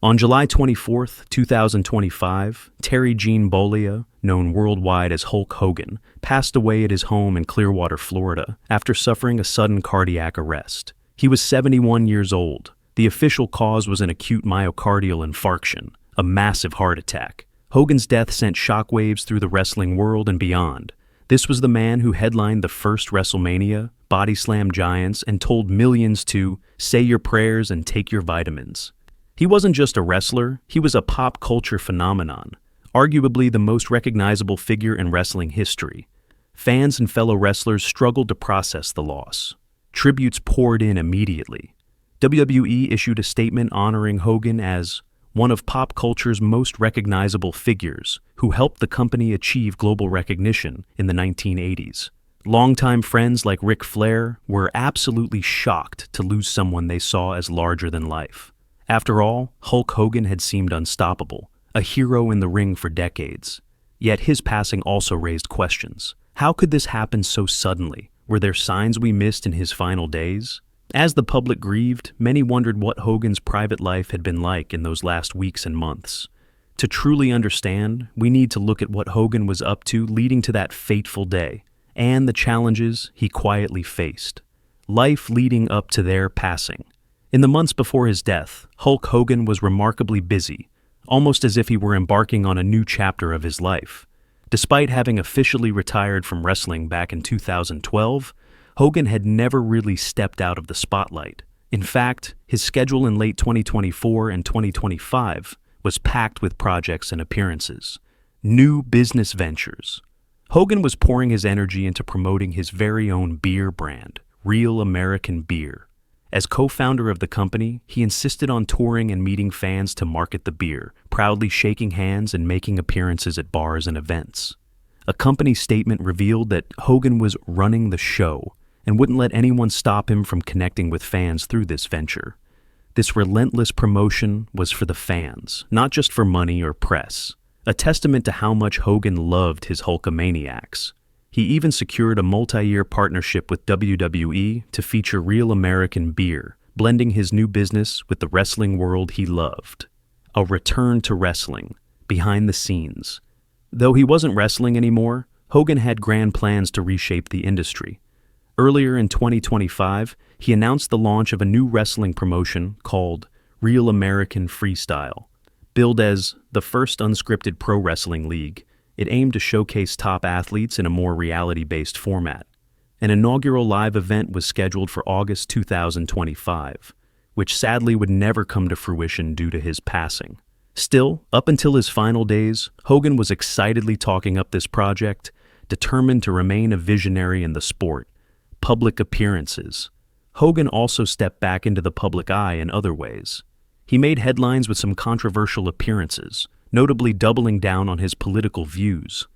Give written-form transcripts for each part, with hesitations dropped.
On July 24th, 2025, Terry Gene Bollea, known worldwide as Hulk Hogan, passed away at his home in Clearwater, Florida, after suffering a sudden cardiac arrest. He was 71 years old. The official cause was an acute myocardial infarction, a massive heart attack. Hogan's death sent shockwaves through the wrestling world and beyond. This was the man who headlined the first WrestleMania, body slammed giants, and told millions to say your prayers and take your vitamins. He wasn't just a wrestler, he was a pop culture phenomenon, arguably the most recognizable figure in wrestling history. Fans and fellow wrestlers struggled to process the loss. Tributes poured in immediately. WWE issued a statement honoring Hogan as one of pop culture's most recognizable figures who helped the company achieve global recognition in the 1980s. Longtime friends like Ric Flair were absolutely shocked to lose someone they saw as larger than life. After all, Hulk Hogan had seemed unstoppable, a hero in the ring for decades. Yet his passing also raised questions. How could this happen so suddenly? Were there signs we missed in his final days? As the public grieved, many wondered what Hogan's private life had been like in those last weeks and months. To truly understand, we need to look at what Hogan was up to leading to that fateful day, and the challenges he quietly faced. Life leading up to their passing. In the months before his death, Hulk Hogan was remarkably busy, almost as if he were embarking on a new chapter of his life. Despite having officially retired from wrestling back in 2012, Hogan had never really stepped out of the spotlight. In fact, his schedule in late 2024 and 2025 was packed with projects and appearances. New business ventures. Hogan was pouring his energy into promoting his very own beer brand, Real American Beer. As co-founder of the company, he insisted on touring and meeting fans to market the beer, proudly shaking hands and making appearances at bars and events. A company statement revealed that Hogan was running the show and wouldn't let anyone stop him from connecting with fans through this venture. This relentless promotion was for the fans, not just for money or press, a testament to how much Hogan loved his Hulkamaniacs. He even secured a multi-year partnership with WWE to feature Real American Beer, blending his new business with the wrestling world he loved. A return to wrestling, behind the scenes. Though he wasn't wrestling anymore, Hogan had grand plans to reshape the industry. Earlier in 2025, he announced the launch of a new wrestling promotion called Real American Freestyle. Billed as the first unscripted pro wrestling league, it aimed to showcase top athletes in a more reality-based format. An inaugural live event was scheduled for August 2025, which sadly would never come to fruition due to his passing. Still, up until his final days, Hogan was excitedly talking up this project, determined to remain a visionary in the sport. Public appearances. Hogan also stepped back into the public eye in other ways. He made headlines with some controversial appearances, notably doubling down on his political views.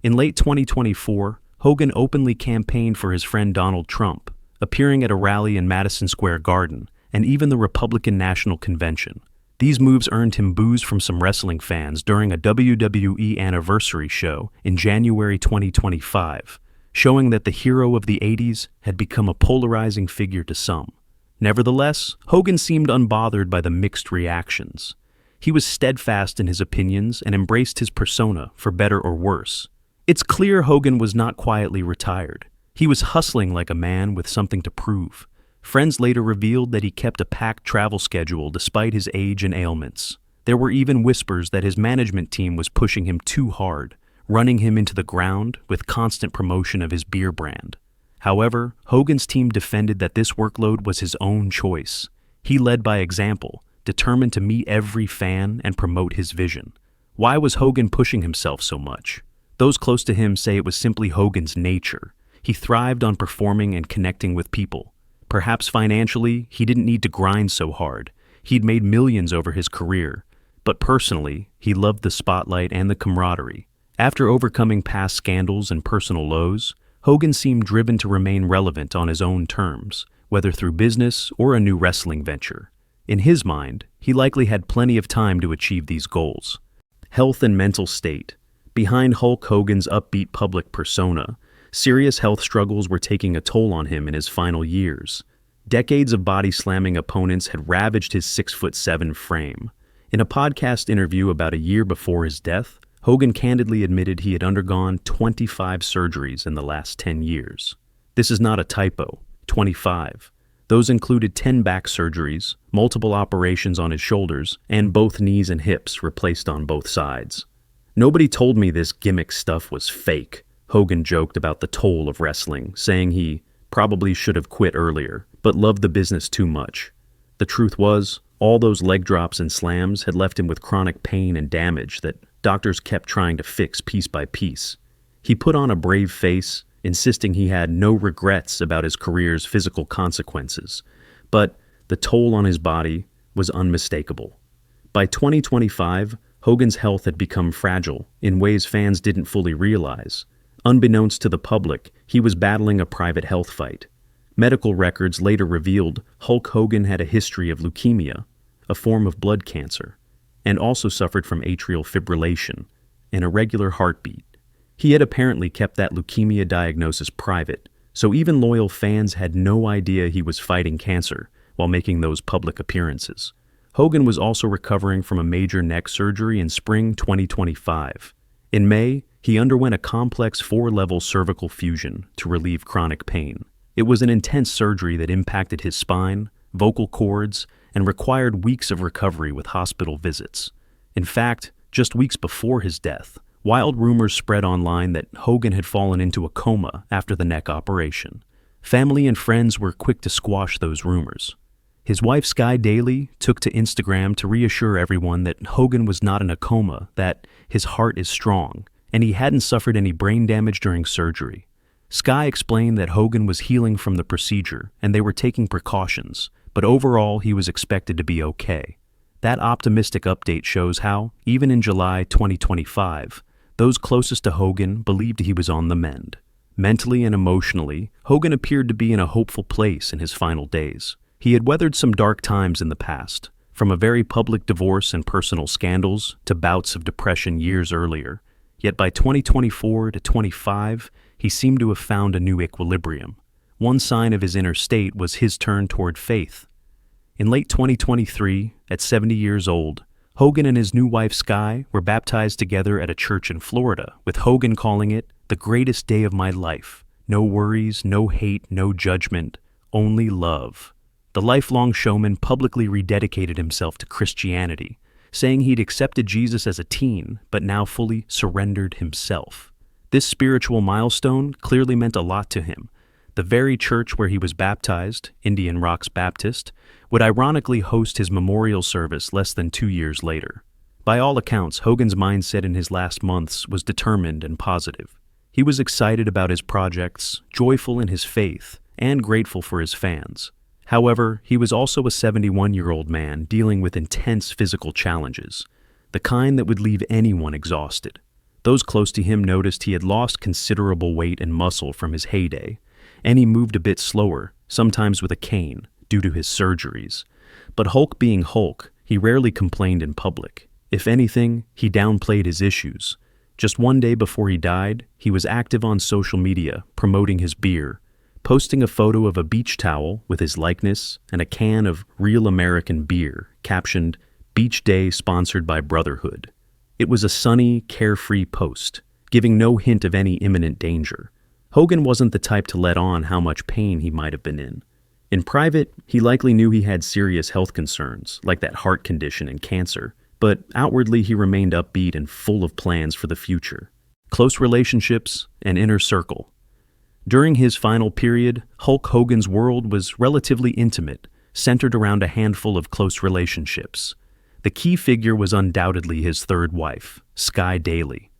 In late 2024, Hogan openly campaigned for his friend Donald Trump, appearing at a rally in Madison Square Garden and even the Republican National Convention. These moves earned him boos from some wrestling fans during a WWE anniversary show in January 2025, showing that the hero of the 80s had become a polarizing figure to some. Nevertheless, Hogan seemed unbothered by the mixed reactions. He was steadfast in his opinions and embraced his persona, for better or worse. It's clear Hogan was not quietly retired. He was hustling like a man with something to prove. Friends later revealed that he kept a packed travel schedule despite his age and ailments. There were even whispers that his management team was pushing him too hard, running him into the ground with constant promotion of his beer brand. However, Hogan's team defended that this workload was his own choice. He led by example, determined to meet every fan and promote his vision. Why was Hogan pushing himself so much? Those close to him say it was simply Hogan's nature. He thrived on performing and connecting with people. Perhaps financially, he didn't need to grind so hard. He'd made millions over his career. But personally, he loved the spotlight and the camaraderie. After overcoming past scandals and personal lows, Hogan seemed driven to remain relevant on his own terms, whether through business or a new wrestling venture. In his mind, he likely had plenty of time to achieve these goals. Health and mental state. Behind Hulk Hogan's upbeat public persona, serious health struggles were taking a toll on him in his final years. Decades of body-slamming opponents had ravaged his 6'7" frame. In a podcast interview about a year before his death, Hogan candidly admitted he had undergone 25 surgeries in the last 10 years. This is not a typo, 25. Those included 10 back surgeries, multiple operations on his shoulders, and both knees and hips replaced on both sides. "Nobody told me this gimmick stuff was fake," Hogan joked about the toll of wrestling, saying he probably should have quit earlier, but loved the business too much. The truth was, all those leg drops and slams had left him with chronic pain and damage that doctors kept trying to fix piece by piece. He put on a brave face, insisting he had no regrets about his career's physical consequences, but the toll on his body was unmistakable. By 2025, Hogan's health had become fragile in ways fans didn't fully realize. Unbeknownst to the public, he was battling a private health fight. Medical records later revealed Hulk Hogan had a history of leukemia, a form of blood cancer, and also suffered from atrial fibrillation, an irregular heartbeat. He had apparently kept that leukemia diagnosis private, so even loyal fans had no idea he was fighting cancer while making those public appearances. Hogan was also recovering from a major neck surgery in spring 2025. In May, he underwent a complex 4-level cervical fusion to relieve chronic pain. It was an intense surgery that impacted his spine, vocal cords, and required weeks of recovery with hospital visits. In fact, just weeks before his death, wild rumors spread online that Hogan had fallen into a coma after the neck operation. Family and friends were quick to squash those rumors. His wife Sky Daly took to Instagram to reassure everyone that Hogan was not in a coma, that his heart is strong, and he hadn't suffered any brain damage during surgery. Sky explained that Hogan was healing from the procedure and they were taking precautions, but overall he was expected to be okay. That optimistic update shows how, even in July 2025, those closest to Hogan believed he was on the mend. Mentally and emotionally, Hogan appeared to be in a hopeful place in his final days. He had weathered some dark times in the past, from a very public divorce and personal scandals to bouts of depression years earlier. Yet by 2024 to 25, he seemed to have found a new equilibrium. One sign of his inner state was his turn toward faith. In late 2023, at 70 years old, Hogan and his new wife Sky were baptized together at a church in Florida, with Hogan calling it the greatest day of my life. No worries, no hate, no judgment, only love. The lifelong showman publicly rededicated himself to Christianity, saying he'd accepted Jesus as a teen, but now fully surrendered himself. This spiritual milestone clearly meant a lot to him. The very church where he was baptized, Indian Rocks Baptist, would ironically host his memorial service less than 2 years later. By all accounts, Hogan's mindset in his last months was determined and positive. He was excited about his projects, joyful in his faith, and grateful for his fans. However, he was also a 71-year-old man dealing with intense physical challenges, the kind that would leave anyone exhausted. Those close to him noticed he had lost considerable weight and muscle from his heyday, and he moved a bit slower, sometimes with a cane, due to his surgeries. But Hulk being Hulk, he rarely complained in public. If anything, he downplayed his issues. Just one day before he died, he was active on social media, promoting his beer, posting a photo of a beach towel with his likeness and a can of real American beer, captioned, "Beach Day sponsored by Brotherhood." It was a sunny, carefree post, giving no hint of any imminent danger. Hogan wasn't the type to let on how much pain he might have been in. In private, he likely knew he had serious health concerns, like that heart condition and cancer, but outwardly he remained upbeat and full of plans for the future. Close relationships and inner circle. During his final period, Hulk Hogan's world was relatively intimate, centered around a handful of close relationships. The key figure was undoubtedly his third wife, Sky Daly.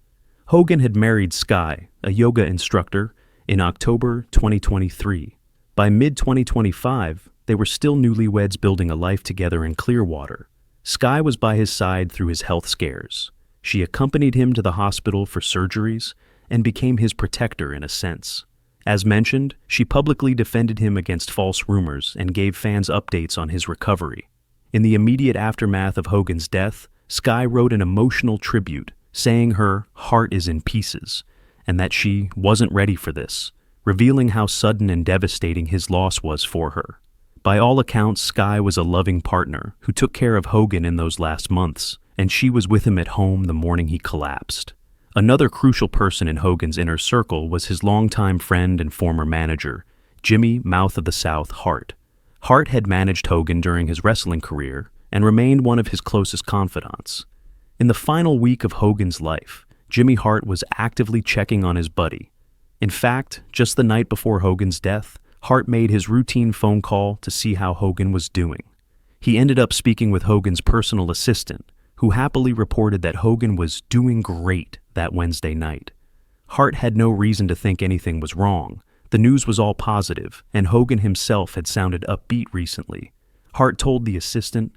Hogan had married Sky, a yoga instructor, in October 2023. By mid-2025, they were still newlyweds building a life together in Clearwater. Sky was by his side through his health scares. She accompanied him to the hospital for surgeries and became his protector in a sense. As mentioned, she publicly defended him against false rumors and gave fans updates on his recovery. In the immediate aftermath of Hogan's death, Sky wrote an emotional tribute, saying her heart is in pieces, and that she wasn't ready for this, revealing how sudden and devastating his loss was for her. By all accounts, Skye was a loving partner who took care of Hogan in those last months, and she was with him at home the morning he collapsed. Another crucial person in Hogan's inner circle was his longtime friend and former manager, Jimmy Mouth of the South Hart. Hart had managed Hogan during his wrestling career and remained one of his closest confidants. In the final week of Hogan's life, Jimmy Hart was actively checking on his buddy. In fact, just the night before Hogan's death, Hart made his routine phone call to see how Hogan was doing. He ended up speaking with Hogan's personal assistant, who happily reported that Hogan was doing great that Wednesday night. Hart had no reason to think anything was wrong. The news was all positive, and Hogan himself had sounded upbeat recently. Hart told the assistant,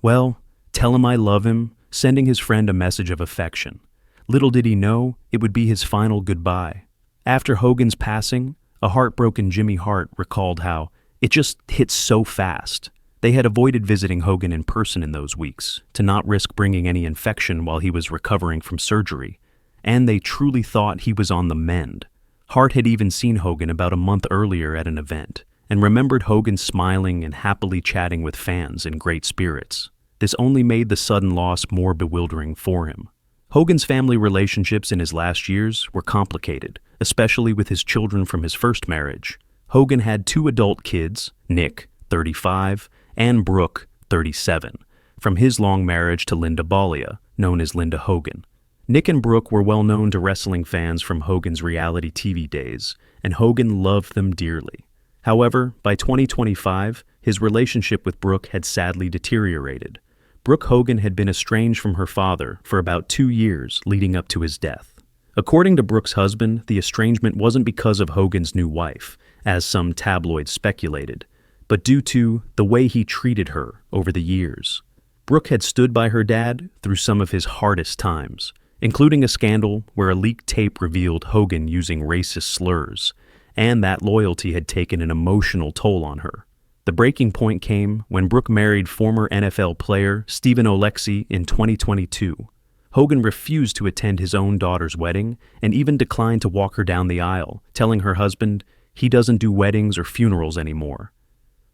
"Well, tell him I love him," sending his friend a message of affection. Little did he know, it would be his final goodbye. After Hogan's passing, a heartbroken Jimmy Hart recalled how it just hit so fast. They had avoided visiting Hogan in person in those weeks, to not risk bringing any infection while he was recovering from surgery, and they truly thought he was on the mend. Hart had even seen Hogan about a month earlier at an event, and remembered Hogan smiling and happily chatting with fans in great spirits. This only made the sudden loss more bewildering for him. Hogan's family relationships in his last years were complicated, especially with his children from his first marriage. Hogan had 2 adult kids, Nick, 35, and Brooke, 37, from his long marriage to Linda Ballia, known as Linda Hogan. Nick and Brooke were well known to wrestling fans from Hogan's reality TV days, and Hogan loved them dearly. However, by 2025, his relationship with Brooke had sadly deteriorated. Brooke Hogan had been estranged from her father for about 2 years leading up to his death. According to Brooke's husband, the estrangement wasn't because of Hogan's new wife, as some tabloids speculated, but due to the way he treated her over the years. Brooke had stood by her dad through some of his hardest times, including a scandal where a leaked tape revealed Hogan using racist slurs, and that loyalty had taken an emotional toll on her. The breaking point came when Brooke married former NFL player Stephen Oleksy in 2022. Hogan refused to attend his own daughter's wedding and even declined to walk her down the aisle, telling her husband he doesn't do weddings or funerals anymore.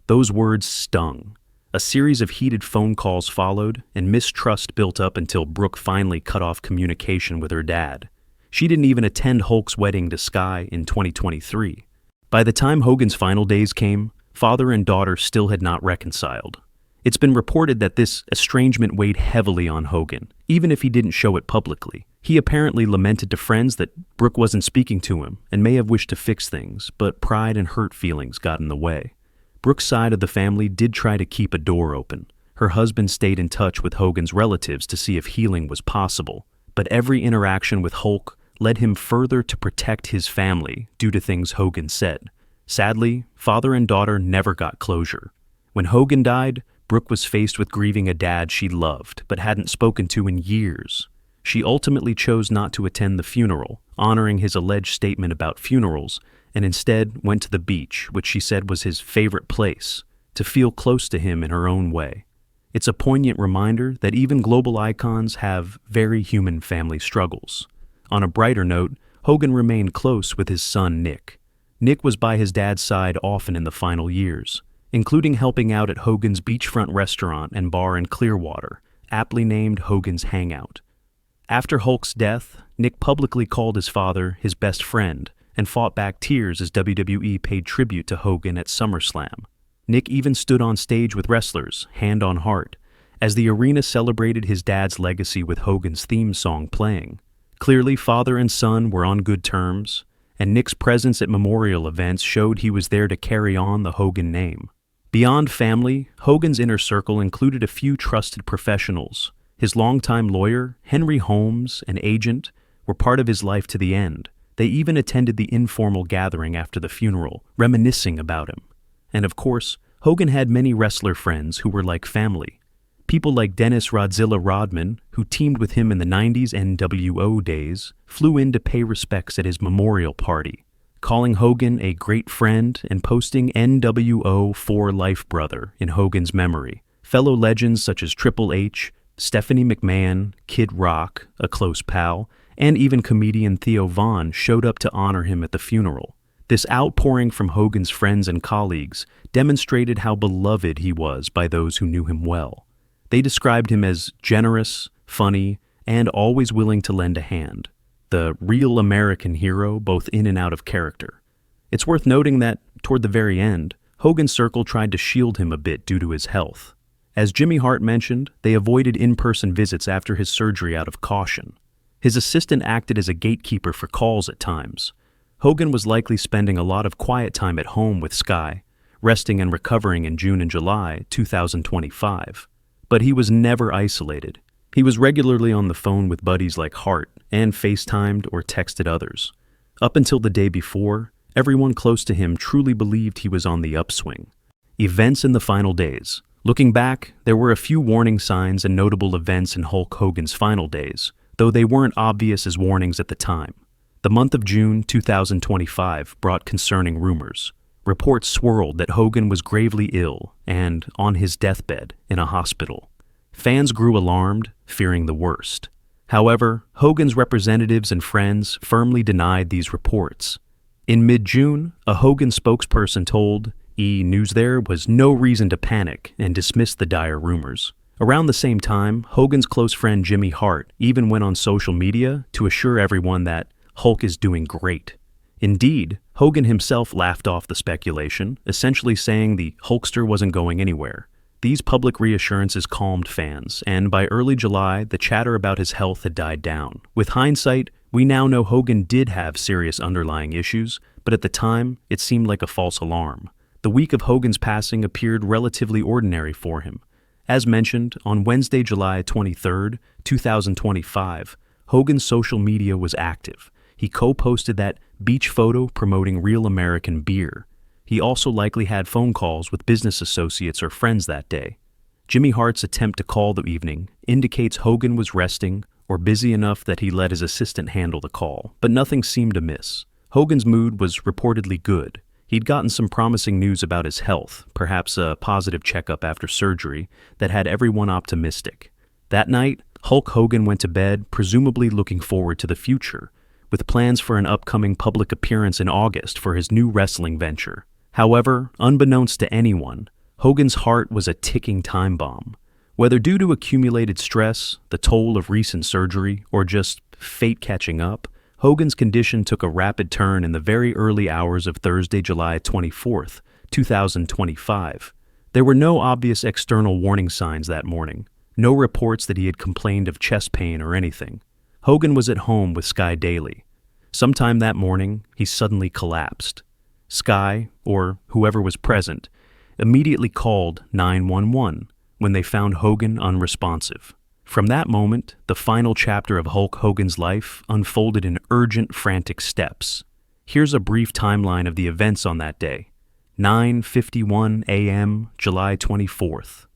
Those words stung. A series of heated phone calls followed, and mistrust built up until Brooke finally cut off communication with her dad. She didn't even attend Hulk's wedding to Skye in 2023. By the time Hogan's final days came, father and daughter still had not reconciled. It's been reported that this estrangement weighed heavily on Hogan, even if he didn't show it publicly. He apparently lamented to friends that Brooke wasn't speaking to him and may have wished to fix things, but pride and hurt feelings got in the way. Brooke's side of the family did try to keep a door open. Her husband stayed in touch with Hogan's relatives to see if healing was possible, but every interaction with Hulk led him further to protect his family due to things Hogan said. Sadly, father and daughter never got closure. When Hogan died, Brooke was faced with grieving a dad she loved but hadn't spoken to in years. She ultimately chose not to attend the funeral, honoring his alleged statement about funerals, and instead went to the beach, which she said was his favorite place, to feel close to him in her own way. It's a poignant reminder that even global icons have very human family struggles. On a brighter note, Hogan remained close with his son Nick. Nick was by his dad's side often in the final years, including helping out at Hogan's beachfront restaurant and bar in Clearwater, aptly named Hogan's Hangout. After Hulk's death, Nick publicly called his father his best friend and fought back tears as WWE paid tribute to Hogan at SummerSlam. Nick even stood on stage with wrestlers, hand on heart, as the arena celebrated his dad's legacy with Hogan's theme song playing. Clearly, father and son were on good terms, and Nick's presence at memorial events showed he was there to carry on the Hogan name. Beyond family, Hogan's inner circle included a few trusted professionals. His longtime lawyer, Henry Holmes, and agent, were part of his life to the end. They even attended the informal gathering after the funeral, reminiscing about him. And of course, Hogan had many wrestler friends who were like family. People like Dennis Rodzilla Rodman, who teamed with him in the 90s NWO days, flew in to pay respects at his memorial party, calling Hogan a great friend and posting NWO for life brother in Hogan's memory. Fellow legends such as Triple H, Stephanie McMahon, Kid Rock, a close pal, and even comedian Theo Von showed up to honor him at the funeral. This outpouring from Hogan's friends and colleagues demonstrated how beloved he was by those who knew him well. They described him as generous, funny, and always willing to lend a hand. The real American hero, both in and out of character. It's worth noting that, toward the very end, Hogan's circle tried to shield him a bit due to his health. As Jimmy Hart mentioned, they avoided in-person visits after his surgery out of caution. His assistant acted as a gatekeeper for calls at times. Hogan was likely spending a lot of quiet time at home with Sky, resting and recovering in June and July 2025. But he was never isolated. He was regularly on the phone with buddies like Hart and FaceTimed or texted others. Up until the day before, everyone close to him truly believed he was on the upswing. Events in the final days. Looking back, there were a few warning signs and notable events in Hulk Hogan's final days, though they weren't obvious as warnings at the time. The month of June 2025 brought concerning rumors. Reports swirled that Hogan was gravely ill and on his deathbed in a hospital. Fans grew alarmed, fearing the worst. However, Hogan's representatives and friends firmly denied these reports. In mid-June, a Hogan spokesperson told E! News there was no reason to panic and dismissed the dire rumors. Around the same time, Hogan's close friend Jimmy Hart even went on social media to assure everyone that Hulk is doing great. Indeed, Hogan himself laughed off the speculation, essentially saying the Hulkster wasn't going anywhere. These public reassurances calmed fans, and by early July, the chatter about his health had died down. With hindsight, we now know Hogan did have serious underlying issues, but at the time, it seemed like a false alarm. The week of Hogan's passing appeared relatively ordinary for him. As mentioned, on Wednesday, July 23, 2025, Hogan's social media was active. He co-posted that beach photo promoting real American beer. He also likely had phone calls with business associates or friends that day. Jimmy Hart's attempt to call the evening indicates Hogan was resting or busy enough that he let his assistant handle the call, but nothing seemed amiss. Hogan's mood was reportedly good. He'd gotten some promising news about his health, perhaps a positive checkup after surgery, that had everyone optimistic. That night, Hulk Hogan went to bed, presumably looking forward to the future, with plans for an upcoming public appearance in August for his new wrestling venture. However, unbeknownst to anyone, Hogan's heart was a ticking time bomb. Whether due to accumulated stress, the toll of recent surgery, or just fate catching up, Hogan's condition took a rapid turn in the very early hours of Thursday, July 24, 2025. There were no obvious external warning signs that morning, no reports that he had complained of chest pain or anything. Hogan was at home with Sky daily. Sometime that morning, he suddenly collapsed. Sky, or whoever was present, immediately called 911 when they found Hogan unresponsive. From that moment, the final chapter of Hulk Hogan's life unfolded in urgent, frantic steps. Here's a brief timeline of the events on that day. 9:51 a.m., July 24th.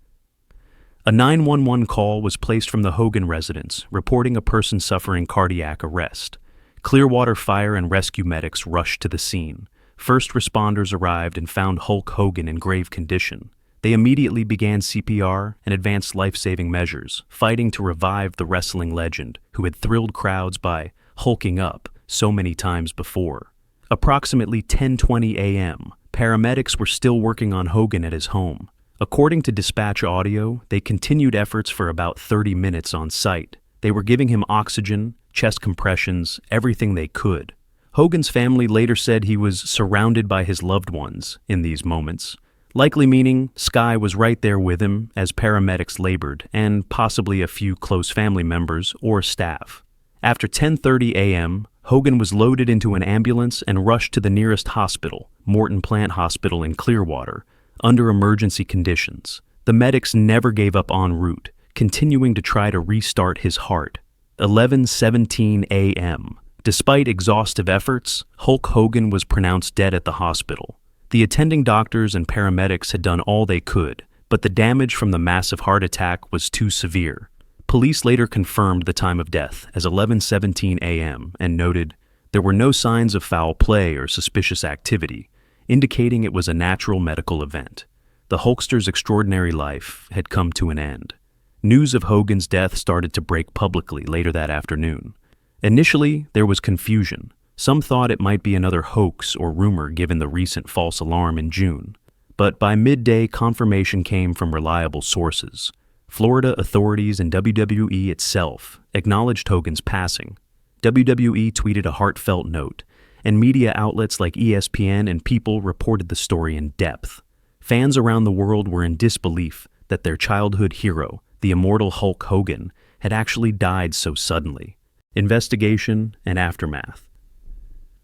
A 911 call was placed from the Hogan residence, reporting a person suffering cardiac arrest. Clearwater Fire and Rescue medics rushed to the scene. First responders arrived and found Hulk Hogan in grave condition. They immediately began CPR and advanced life-saving measures, fighting to revive the wrestling legend who had thrilled crowds by hulking up so many times before. Approximately 10:20 a.m., paramedics were still working on Hogan at his home. According to dispatch audio, they continued efforts for about 30 minutes on site. They were giving him oxygen, chest compressions, everything they could. Hogan's family later said he was surrounded by his loved ones in these moments, likely meaning Sky was right there with him as paramedics labored, and possibly a few close family members or staff. After 10:30 a.m., Hogan was loaded into an ambulance and rushed to the nearest hospital, Morton Plant Hospital in Clearwater, under emergency conditions. The medics never gave up en route, continuing to try to restart his heart. 11:17 a.m. Despite exhaustive efforts, Hulk Hogan was pronounced dead at the hospital. The attending doctors and paramedics had done all they could, but the damage from the massive heart attack was too severe. Police later confirmed the time of death as 11:17 a.m. and noted there were no signs of foul play or suspicious activity, indicating it was a natural medical event. The Hulkster's extraordinary life had come to an end. News of Hogan's death started to break publicly later that afternoon. Initially, there was confusion. Some thought it might be another hoax or rumor given the recent false alarm in June. But by midday, confirmation came from reliable sources. Florida authorities and WWE itself acknowledged Hogan's passing. WWE tweeted a heartfelt note, and media outlets like ESPN and People reported the story in depth. Fans around the world were in disbelief that their childhood hero, the immortal Hulk Hogan, had actually died so suddenly. Investigation and aftermath.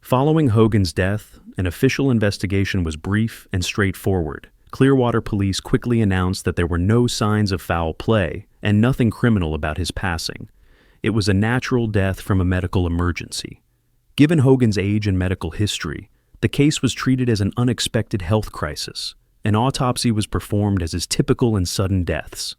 Following Hogan's death, an official investigation was brief and straightforward. Clearwater police quickly announced that there were no signs of foul play and nothing criminal about his passing. It was a natural death from a medical emergency. Given Hogan's age and medical history, the case was treated as an unexpected health crisis. An autopsy was performed as is typical in sudden deaths.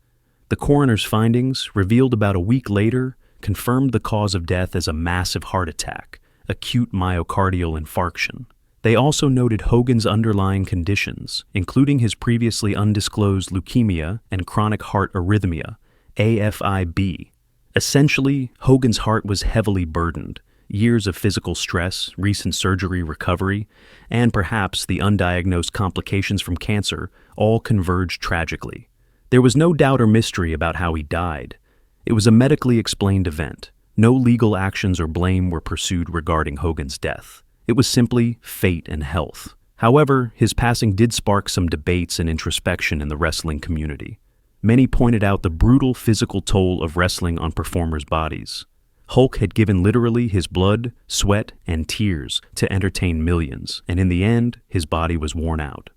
The coroner's findings, revealed about a week later, confirmed the cause of death as a massive heart attack, acute myocardial infarction. They also noted Hogan's underlying conditions, including his previously undisclosed leukemia and chronic heart arrhythmia, AFib. Essentially, Hogan's heart was heavily burdened. Years of physical stress, recent surgery recovery, and perhaps the undiagnosed complications from cancer all converged tragically. There was no doubt or mystery about how he died. It was a medically explained event. No legal actions or blame were pursued regarding Hogan's death. It was simply fate and health. However, his passing did spark some debates and introspection in the wrestling community. Many pointed out the brutal physical toll of wrestling on performers' bodies. Hulk had given literally his blood, sweat, and tears to entertain millions, and in the end, his body was worn out.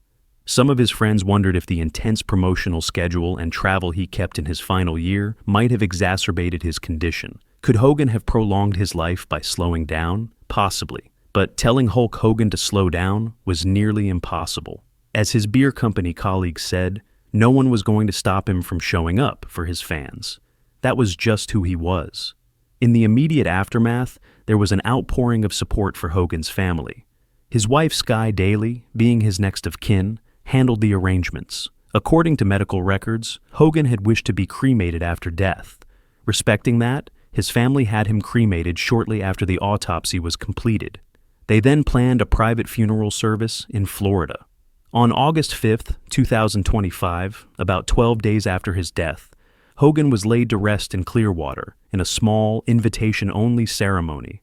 Some of his friends wondered if the intense promotional schedule and travel he kept in his final year might have exacerbated his condition. Could Hogan have prolonged his life by slowing down? Possibly. But telling Hulk Hogan to slow down was nearly impossible. As his beer company colleagues said, no one was going to stop him from showing up for his fans. That was just who he was. In the immediate aftermath, there was an outpouring of support for Hogan's family. His wife, Sky Daly, being his next of kin, handled the arrangements. According to medical records, Hogan had wished to be cremated after death. Respecting that, his family had him cremated shortly after the autopsy was completed. They then planned a private funeral service in Florida. On August 5, 2025, about 12 days after his death, Hogan was laid to rest in Clearwater in a small, invitation-only ceremony.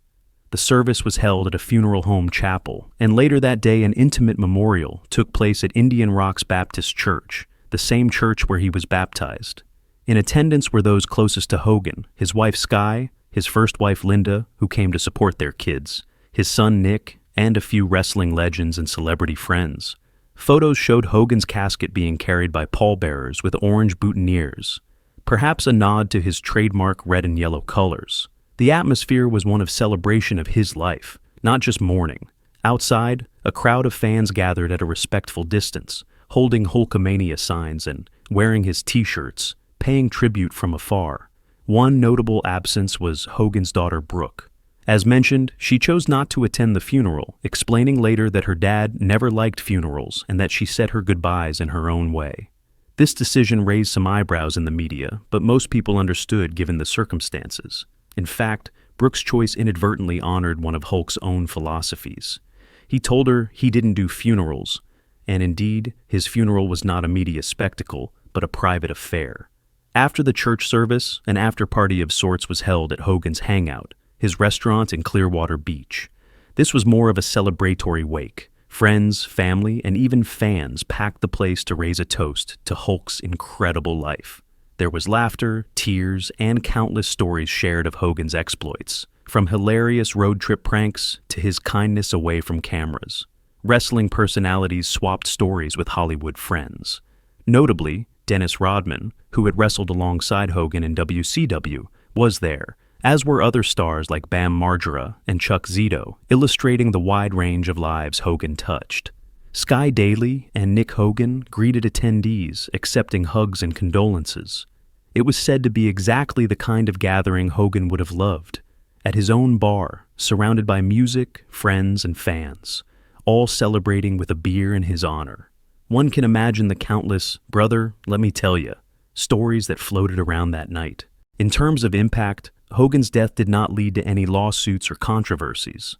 The service was held at a funeral home chapel, and later that day an intimate memorial took place at Indian Rocks Baptist Church, the same church where he was baptized. In attendance were those closest to Hogan, his wife Sky, his first wife Linda, who came to support their kids, his son Nick, and a few wrestling legends and celebrity friends. Photos showed Hogan's casket being carried by pallbearers with orange boutonnieres, perhaps a nod to his trademark red and yellow colors. The atmosphere was one of celebration of his life, not just mourning. Outside, a crowd of fans gathered at a respectful distance, holding Hulkamania signs and wearing his t-shirts, paying tribute from afar. One notable absence was Hogan's daughter Brooke. As mentioned, she chose not to attend the funeral, explaining later that her dad never liked funerals and that she said her goodbyes in her own way. This decision raised some eyebrows in the media, but most people understood given the circumstances. In fact, Brooke's choice inadvertently honored one of Hulk's own philosophies. He told her he didn't do funerals, and indeed, his funeral was not a media spectacle, but a private affair. After the church service, an after-party of sorts was held at Hogan's Hangout, his restaurant in Clearwater Beach. This was more of a celebratory wake. Friends, family, and even fans packed the place to raise a toast to Hulk's incredible life. There was laughter, tears, and countless stories shared of Hogan's exploits, from hilarious road trip pranks to his kindness away from cameras. Wrestling personalities swapped stories with Hollywood friends. Notably, Dennis Rodman, who had wrestled alongside Hogan in WCW, was there, as were other stars like Bam Margera and Chuck Zito, illustrating the wide range of lives Hogan touched. Sky Daly and Nick Hogan greeted attendees, accepting hugs and condolences. It was said to be exactly the kind of gathering Hogan would have loved, at his own bar, surrounded by music, friends, and fans, all celebrating with a beer in his honor. One can imagine the countless, "brother, let me tell ya," stories that floated around that night. In terms of impact, Hogan's death did not lead to any lawsuits or controversies.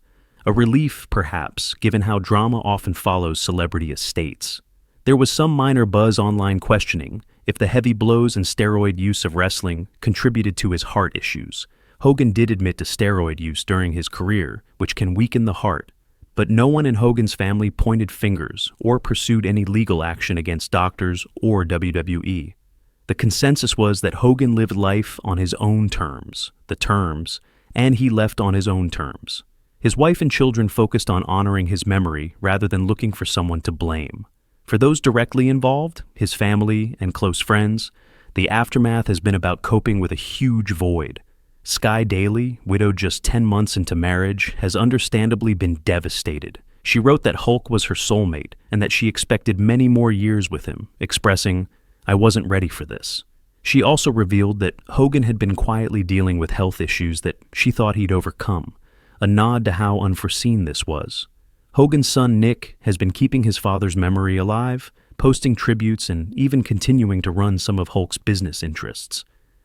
A relief, perhaps, given how drama often follows celebrity estates. There was some minor buzz online questioning if the heavy blows and steroid use of wrestling contributed to his heart issues. Hogan did admit to steroid use during his career, which can weaken the heart, but no one in Hogan's family pointed fingers or pursued any legal action against doctors or WWE. The consensus was that Hogan lived life on his own terms, and he left on his own terms. His wife and children focused on honoring his memory rather than looking for someone to blame. For those directly involved, his family and close friends, the aftermath has been about coping with a huge void. Sky Daly, widowed just 10 months into marriage, has understandably been devastated. She wrote that Hulk was her soulmate and that she expected many more years with him, expressing, "I wasn't ready for this." She also revealed that Hogan had been quietly dealing with health issues that she thought he'd overcome, a nod to how unforeseen this was. Hogan's son Nick has been keeping his father's memory alive, posting tributes and even continuing to run some of Hulk's business interests.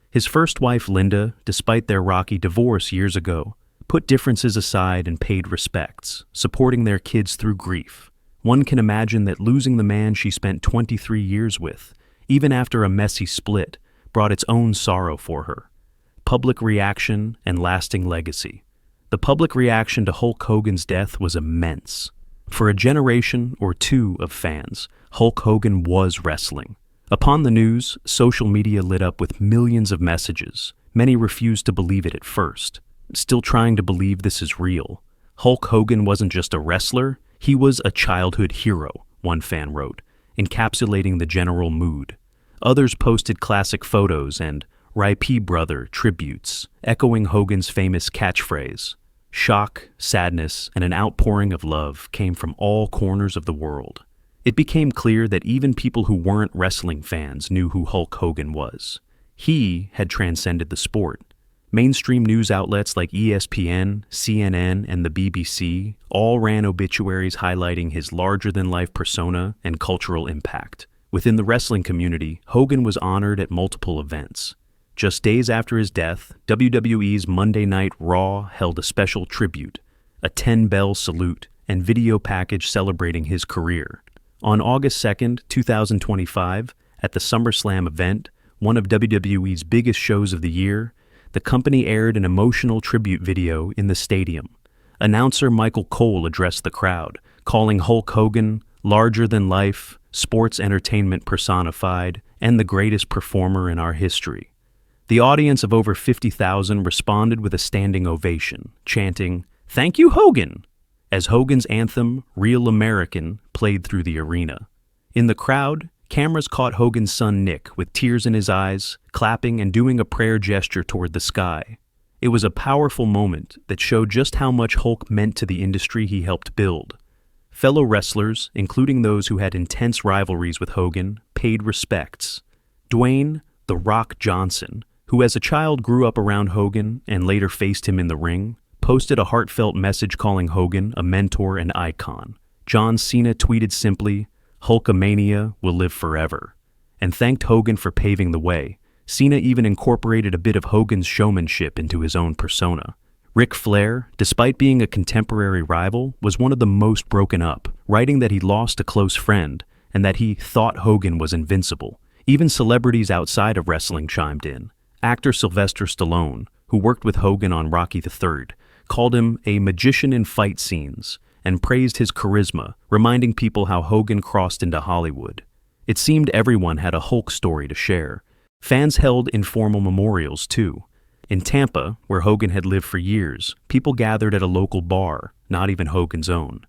His first wife, Linda, despite their rocky divorce years ago, put differences aside and paid respects, supporting their kids through grief. One can imagine that losing the man she spent 23 years with, even after a messy split, brought its own sorrow for her. Public reaction and lasting legacy. The public reaction to Hulk Hogan's death was immense. For a generation or two of fans, Hulk Hogan was wrestling. Upon the news, social media lit up with millions of messages. Many refused to believe it at first, still trying to believe this is real. Hulk Hogan wasn't just a wrestler, he was a childhood hero, one fan wrote, encapsulating the general mood. Others posted classic photos and "R.I.P. brother" tributes, echoing Hogan's famous catchphrase. Shock, sadness, and an outpouring of love came from all corners of the world. It became clear that even people who weren't wrestling fans knew who Hulk Hogan was. He had transcended the sport. Mainstream news outlets like ESPN, CNN, and the BBC all ran obituaries highlighting his larger-than-life persona and cultural impact. Within the wrestling community, Hogan was honored at multiple events. Just days after his death, WWE's Monday Night Raw held a special tribute, a 10-bell salute, and video package celebrating his career. On August 2nd, 2025, at the SummerSlam event, one of WWE's biggest shows of the year, the company aired an emotional tribute video in the stadium. Announcer Michael Cole addressed the crowd, calling Hulk Hogan larger than life, sports entertainment personified, and the greatest performer in our history. The audience of over 50,000 responded with a standing ovation, chanting, "Thank you, Hogan!" as Hogan's anthem, "Real American," played through the arena. In the crowd, cameras caught Hogan's son Nick with tears in his eyes, clapping and doing a prayer gesture toward the sky. It was a powerful moment that showed just how much Hulk meant to the industry he helped build. Fellow wrestlers, including those who had intense rivalries with Hogan, paid respects. Dwayne "The Rock" Johnson, who as a child grew up around Hogan and later faced him in the ring, posted a heartfelt message calling Hogan a mentor and icon. John Cena tweeted simply, "Hulkamania will live forever," and thanked Hogan for paving the way. Cena even incorporated a bit of Hogan's showmanship into his own persona. Ric Flair, despite being a contemporary rival, was one of the most broken up, writing that he lost a close friend and that he thought Hogan was invincible. Even celebrities outside of wrestling chimed in. Actor Sylvester Stallone, who worked with Hogan on Rocky III, called him a magician in fight scenes and praised his charisma, reminding people how Hogan crossed into Hollywood. It seemed everyone had a Hulk story to share. Fans held informal memorials, too. In Tampa, where Hogan had lived for years, people gathered at a local bar, not even Hogan's own,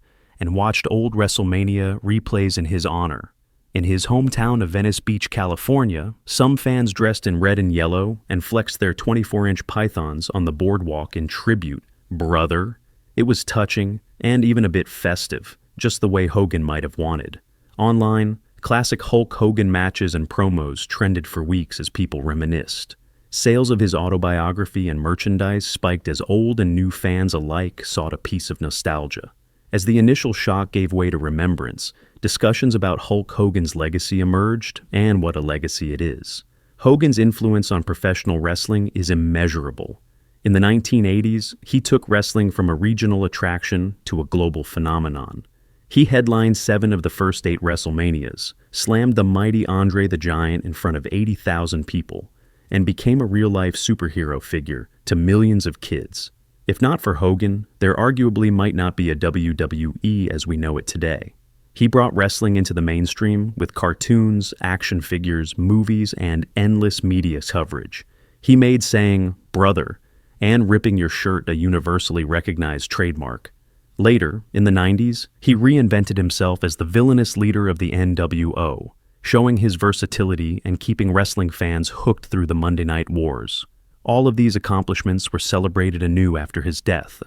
and watched old WrestleMania replays in his honor. In his hometown of Venice Beach, California, some fans dressed in red and yellow and flexed their 24-inch pythons on the boardwalk in tribute. Brother. It was touching and even a bit festive, just the way Hogan might have wanted. Online, classic Hulk Hogan matches and promos trended for weeks as people reminisced. Sales of his autobiography and merchandise spiked as old and new fans alike sought a piece of nostalgia. As the initial shock gave way to remembrance, discussions about Hulk Hogan's legacy emerged, and what a legacy it is. Hogan's influence on professional wrestling is immeasurable. In the 1980s, he took wrestling from a regional attraction to a global phenomenon. He headlined 7 of the first 8 WrestleManias, slammed the mighty Andre the Giant in front of 80,000 people, and became a real-life superhero figure to millions of kids. If not for Hogan, there arguably might not be a WWE as we know it today. He brought wrestling into the mainstream with cartoons, action figures, movies, and endless media coverage. He made saying, "brother," and ripping your shirt a universally recognized trademark. Later, in the 90s, he reinvented himself as the villainous leader of the NWO, showing his versatility and keeping wrestling fans hooked through the Monday Night Wars. All of these accomplishments were celebrated anew after his death.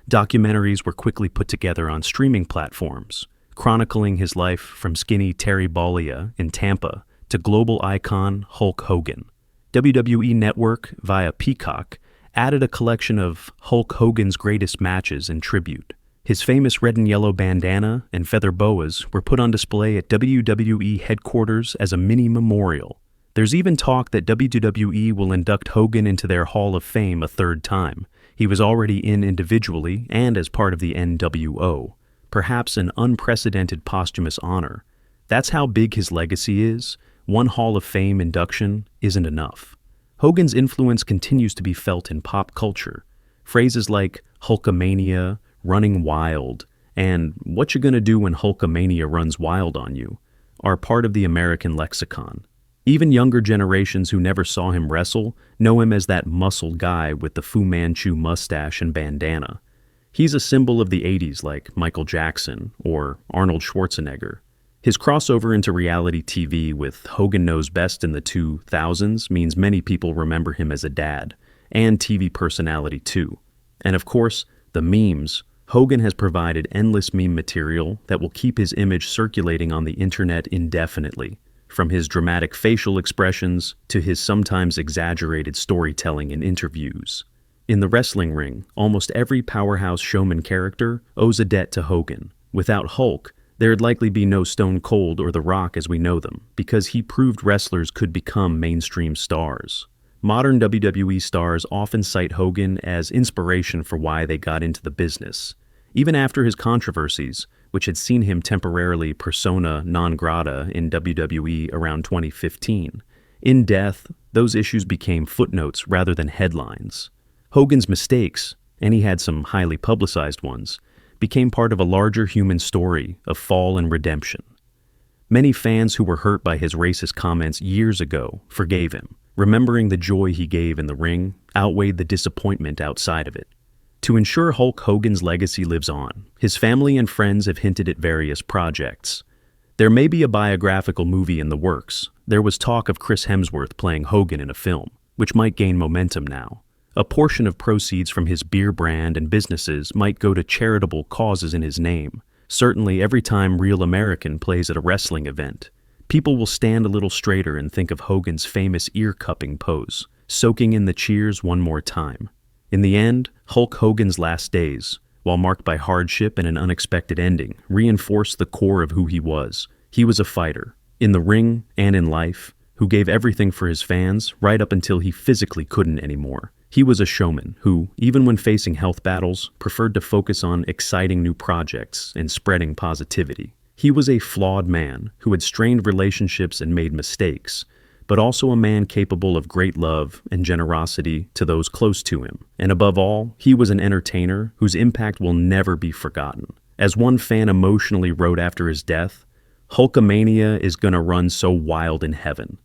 Documentaries were quickly put together on streaming platforms, chronicling his life from skinny Terry Bollea in Tampa to global icon Hulk Hogan. WWE Network, via Peacock, added a collection of Hulk Hogan's greatest matches in tribute. His famous red and yellow bandana and feather boas were put on display at WWE headquarters as a mini memorial. There's even talk that WWE will induct Hogan into their Hall of Fame a 3rd time. He was already in individually and as part of the NWO, perhaps an unprecedented posthumous honor. That's how big his legacy is. One Hall of Fame induction isn't enough. Hogan's influence continues to be felt in pop culture. Phrases like Hulkamania, running wild, and what you gonna do when Hulkamania runs wild on you are part of the American lexicon. Even younger generations who never saw him wrestle know him as that muscled guy with the Fu Manchu mustache and bandana. He's a symbol of the 80s like Michael Jackson or Arnold Schwarzenegger. His crossover into reality TV with Hogan Knows Best in the 2000s means many people remember him as a dad, and TV personality too. And of course, the memes. Hogan has provided endless meme material that will keep his image circulating on the internet indefinitely, from his dramatic facial expressions to his sometimes exaggerated storytelling in interviews. In the wrestling ring, almost every powerhouse showman character owes a debt to Hogan. Without Hulk, there'd likely be no Stone Cold or The Rock as we know them, because he proved wrestlers could become mainstream stars. Modern WWE stars often cite Hogan as inspiration for why they got into the business. Even after his controversies, which had seen him temporarily persona non grata in WWE around 2015, in death, those issues became footnotes rather than headlines. Hogan's mistakes, and he had some highly publicized ones, became part of a larger human story of fall and redemption. Many fans who were hurt by his racist comments years ago forgave him. Remembering the joy he gave in the ring outweighed the disappointment outside of it. To ensure Hulk Hogan's legacy lives on, his family and friends have hinted at various projects. There may be a biographical movie in the works. There was talk of Chris Hemsworth playing Hogan in a film, which might gain momentum now. A portion of proceeds from his beer brand and businesses might go to charitable causes in his name. Certainly every time Real American plays at a wrestling event, people will stand a little straighter and think of Hogan's famous ear-cupping pose, soaking in the cheers one more time. In the end, Hulk Hogan's last days, while marked by hardship and an unexpected ending, reinforced the core of who he was. He was a fighter, in the ring and in life, who gave everything for his fans right up until he physically couldn't anymore. He was a showman who, even when facing health battles, preferred to focus on exciting new projects and spreading positivity. He was a flawed man who had strained relationships and made mistakes, but also a man capable of great love and generosity to those close to him. And above all, he was an entertainer whose impact will never be forgotten. As one fan emotionally wrote after his death, "Hulkamania is gonna run so wild in heaven.